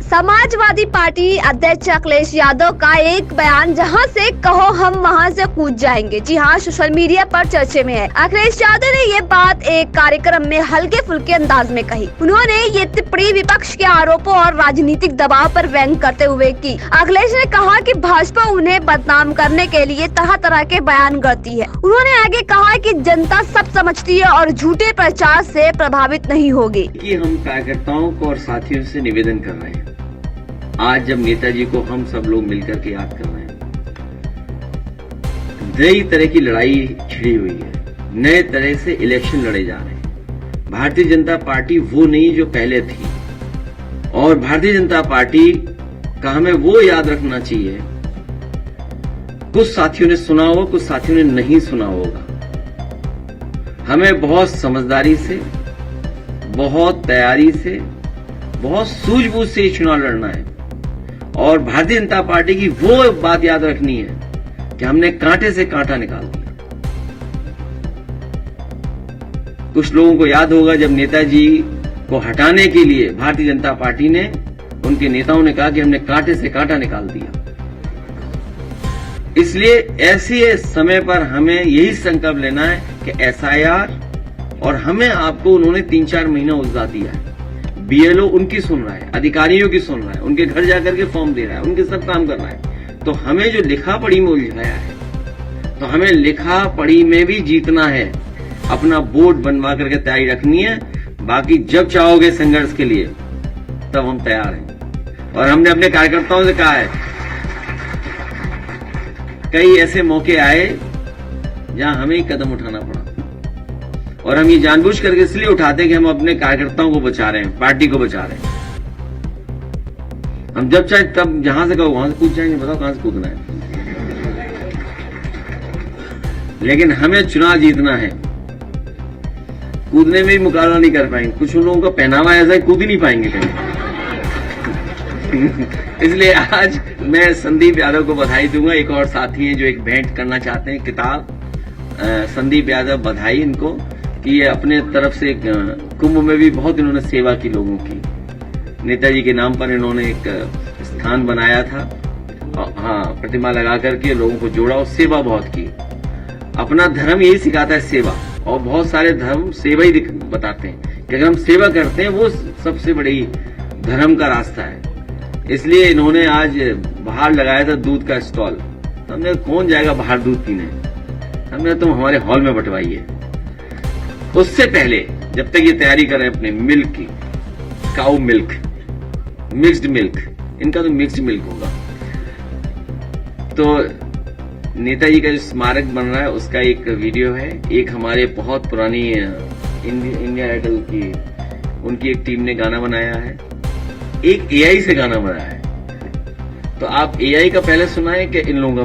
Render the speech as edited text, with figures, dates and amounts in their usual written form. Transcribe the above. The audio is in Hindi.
समाजवादी पार्टी अध्यक्ष अखिलेश यादव का एक बयान, जहां से कहो हम वहां से कूद जाएंगे। जी हां, सोशल मीडिया पर चर्चे में है। अखिलेश यादव ने ये बात एक कार्यक्रम में हल्के फुल्के अंदाज में कही। उन्होंने ये टिप्पणी विपक्ष के आरोपों और राजनीतिक दबाव पर व्यंग करते हुए की। अखिलेश ने कहा कि भाजपा उन्हें बदनाम करने के लिए तरह तरह के बयान करती है। उन्होंने आगे कहा कि जनता सब समझती है और झूठे प्रचार से प्रभावित नहीं होगी। कि हम कार्यकर्ताओं को और साथियों से निवेदन कर रहे हैं, आज जब नेताजी को हम सब लोग मिलकर के याद कर रहे हैं, नई तरह की लड़ाई छिड़ी हुई है, नए तरह से इलेक्शन लड़े जा रहे हैं। भारतीय जनता पार्टी वो नहीं जो पहले थी, और भारतीय जनता पार्टी का हमें वो याद रखना चाहिए। कुछ साथियों ने सुना होगा, कुछ साथियों ने नहीं सुना होगा। हमें बहुत समझदारी से, बहुत तैयारी से, बहुत सूझबूझ से ये चुनाव लड़ना है। और भारतीय जनता पार्टी की वो बात याद रखनी है कि हमने कांटे से कांटा निकाल दिया। कुछ लोगों को याद होगा जब नेताजी को हटाने के लिए भारतीय जनता पार्टी ने, उनके नेताओं ने कहा कि हमने कांटे से कांटा निकाल दिया। इसलिए ऐसे समय पर हमें यही संकल्प लेना है कि एसआईआर, और हमें आपको उन्होंने 3-4 महीना उलझा दिया है। बीएलओ उनकी सुन रहा है, अधिकारियों की सुन रहा है, उनके घर जाकर के फॉर्म दे रहा है, उनके सब काम कर रहा है। तो हमें जो लिखा पढ़ी में उलझाया है, तो हमें लिखा पढ़ी में भी जीतना है। अपना बोर्ड बनवा करके तैयारी रखनी है। बाकी जब चाहोगे संघर्ष के लिए, तब हम तैयार हैं। और हमने अपने कार्यकर्ताओं से कहा है, कई ऐसे मौके आए जहां हमें ही कदम उठाना पड़ा, और हम ये जानबूझ करके इसलिए उठाते हैं कि हम अपने कार्यकर्ताओं को बचा रहे हैं, पार्टी को बचा रहे हैं। हम जब चाहे तब जहां से कहो वहां से कूद जाएंगे। बताओ कहां से कूदना है, लेकिन हमें चुनाव जीतना है। कूदने में भी मुकाबला नहीं कर पाएंगे। कुछ लोगों का पहनावा ऐसा है, कूद ही नहीं पाएंगे कहीं। इसलिए आज मैं संदीप यादव को बधाई दूंगा। एक और साथी हैं जो एक भेंट करना चाहते हैं, किताब। संदीप यादव, बधाई इनको कि ये अपने तरफ से कुंभ में भी बहुत इन्होंने सेवा की लोगों की। नेताजी के नाम पर इन्होंने एक स्थान बनाया था, हाँ, प्रतिमा लगा करके लोगों को जोड़ा और सेवा बहुत की। अपना धर्म यही सिखाता है, सेवा। और बहुत सारे धर्म सेवा ही बताते हैं कि अगर हम सेवा करते हैं, वो सबसे बड़ी धर्म का रास्ता है। इसलिए इन्होंने आज बाहर लगाया था दूध का स्टॉल। हमने कौन जाएगा बाहर दूध पीने, हमने तुम हमारे हॉल में बंटवाइए। उससे पहले जब तक ये तैयारी कर रहे हैं अपने मिल्क की, काऊ मिल्क, मिक्स्ड मिल्क, इनका तो मिक्स्ड मिल्क होगा। तो नेताजी का जो स्मारक बन रहा है, उसका एक वीडियो है। एक हमारे बहुत पुरानी इंडिया आइडल की, उनकी एक टीम ने गाना बनाया है। एक एआई से गाना बनाया है। तो आप एआई का पहले सुनाए कि इन लोगों का